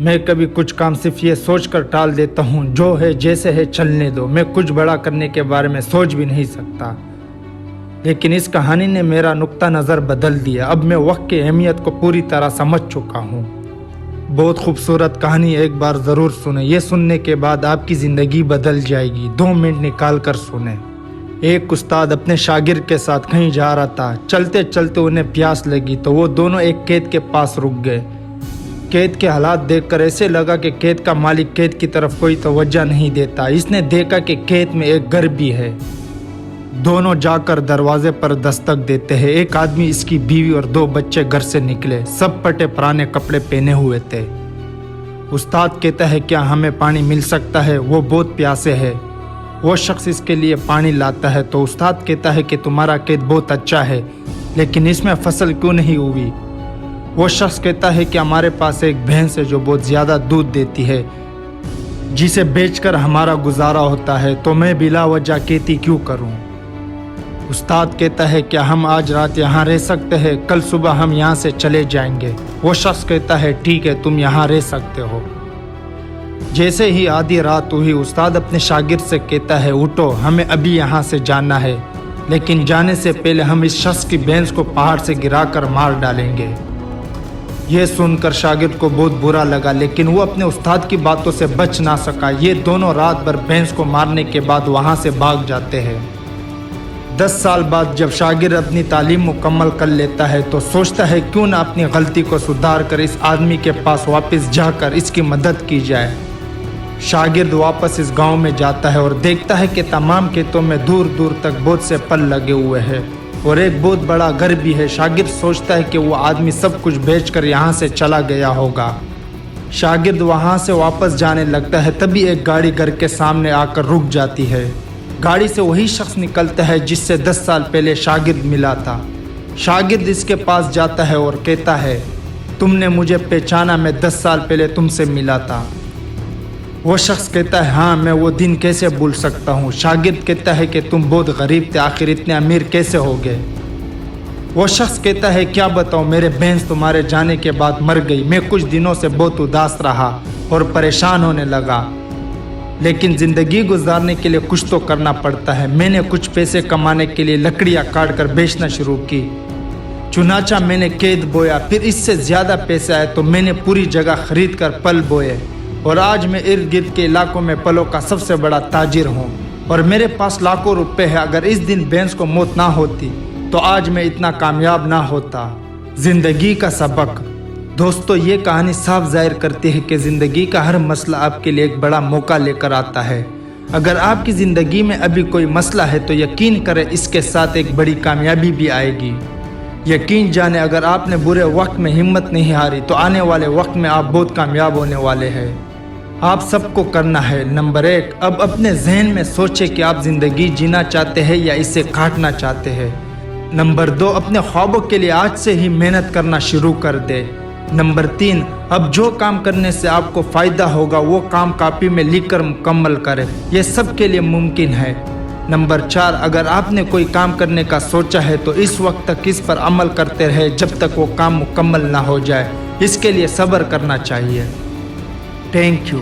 मैं कभी कुछ काम सिर्फ ये सोच कर टाल देता हूँ, जो है जैसे है चलने दो। मैं कुछ बड़ा करने के बारे में सोच भी नहीं सकता, लेकिन इस कहानी ने मेरा नुक्ता नज़र बदल दिया। अब मैं वक्त की अहमियत को पूरी तरह समझ चुका हूँ। बहुत खूबसूरत कहानी, एक बार ज़रूर सुने। ये सुनने के बाद आपकी ज़िंदगी बदल जाएगी। 2 मिनट निकाल कर सुने। एक उस्ताद अपने शागिर्द के साथ कहीं जा रहा था। चलते चलते उन्हें प्यास लगी तो वो दोनों एक खेत के पास रुक गए। खेत के हालात देखकर ऐसे लगा कि खेत का मालिक खेत की तरफ कोई तवज्जो नहीं देता। इसने देखा कि खेत में एक घर भी है। दोनों जाकर दरवाजे पर दस्तक देते हैं। एक आदमी, इसकी बीवी और 2 बच्चे घर से निकले। सब फटे पुराने कपड़े पहने हुए थे। उस्ताद कहता है, क्या हमें पानी मिल सकता है? वो बहुत प्यासे है। वो शख्स इसके लिए पानी लाता है तो उस्ताद कहता है कि तुम्हारा खेत बहुत अच्छा है, लेकिन इसमें फसल क्यों नहीं हुई? वो शख्स कहता है कि हमारे पास एक भैंस है जो बहुत ज़्यादा दूध देती है, जिसे बेचकर हमारा गुजारा होता है, तो मैं बिला वजह खेती क्यों करूं? उस्ताद कहता है, क्या हम आज रात यहाँ रह सकते हैं? कल सुबह हम यहाँ से चले जाएंगे। वो शख्स कहता है, ठीक है, तुम यहाँ रह सकते हो। जैसे ही आधी रात हुई, उस्ताद अपने शागिर्द से कहता है, उठो, हमें अभी यहाँ से जाना है, लेकिन जाने से पहले हम इस शख्स की भैंस को पहाड़ से गिराकर मार डालेंगे। यह सुनकर शागिर्द को बहुत बुरा लगा, लेकिन वो अपने उस्ताद की बातों से बच ना सका। ये दोनों रात भर भैंस को मारने के बाद वहाँ से भाग जाते हैं। 10 साल बाद जब शागिर्द अपनी तालीम मुकम्मल कर लेता है तो सोचता है, क्यों ना अपनी गलती को सुधार कर इस आदमी के पास वापस जाकर इसकी मदद की जाए। शागिर्द वापस इस गांव में जाता है और देखता है कि तमाम खेतों में दूर दूर तक बहुत से फल लगे हुए हैं और एक बहुत बड़ा घर भी है। शागिर्द सोचता है कि वो आदमी सब कुछ बेचकर यहाँ से चला गया होगा। शागिर्द वहाँ से वापस जाने लगता है, तभी एक गाड़ी घर के सामने आकर रुक जाती है। गाड़ी से वही शख्स निकलता है जिससे 10 साल पहले शागिर्द मिला था। शागिर्द इसके पास जाता है और कहता है, तुमने मुझे पहचाना? मैं 10 साल पहले तुमसे मिला था। वो शख्स कहता है, हाँ, मैं वो दिन कैसे भूल सकता हूँ। शागिर्द कहता है कि तुम बहुत गरीब थे, आखिर इतने अमीर कैसे हो गए? वो शख्स कहता है, क्या बताऊँ, मेरे भैंस तुम्हारे जाने के बाद मर गई। मैं कुछ दिनों से बहुत उदास रहा और परेशान होने लगा, लेकिन ज़िंदगी गुजारने के लिए कुछ तो करना पड़ता है। मैंने कुछ पैसे कमाने के लिए लकड़ियाँ काट कर बेचना शुरू की। चुनाचा मैंने खेत बोया, फिर इससे ज़्यादा पैसे आए तो मैंने पूरी जगह खरीद कर फल बोए और आज मैं इर्द गिर्द के इलाकों में फलों का सबसे बड़ा ताजिर हूँ और मेरे पास लाखों रुपए है। अगर इस दिन भैंस को मौत ना होती तो आज मैं इतना कामयाब ना होता। ज़िंदगी का सबक। दोस्तों, ये कहानी साफ जाहिर करती है कि ज़िंदगी का हर मसला आपके लिए एक बड़ा मौका लेकर आता है। अगर आपकी ज़िंदगी में अभी कोई मसला है तो यकीन करें इसके साथ एक बड़ी कामयाबी भी आएगी। यकीन जाने, अगर आपने बुरे वक्त में हिम्मत नहीं हारी तो आने वाले वक्त में आप बहुत कामयाब होने वाले हैं। आप सबको करना है, नंबर 1, अब अपने जहन में सोचें कि आप ज़िंदगी जीना चाहते हैं या इसे काटना चाहते हैं। नंबर 2, अपने ख्वाबों के लिए आज से ही मेहनत करना शुरू कर दे। नंबर 3, अब जो काम करने से आपको फ़ायदा होगा वो काम कॉपी में लिखकर मुकम्मल करें। यह सब के लिए मुमकिन है। नंबर 4, अगर आपने कोई काम करने का सोचा है तो इस वक्त तक इस पर अमल करते रहे जब तक वो काम मुकम्मल ना हो जाए। इसके लिए सब्र करना चाहिए। Thank you.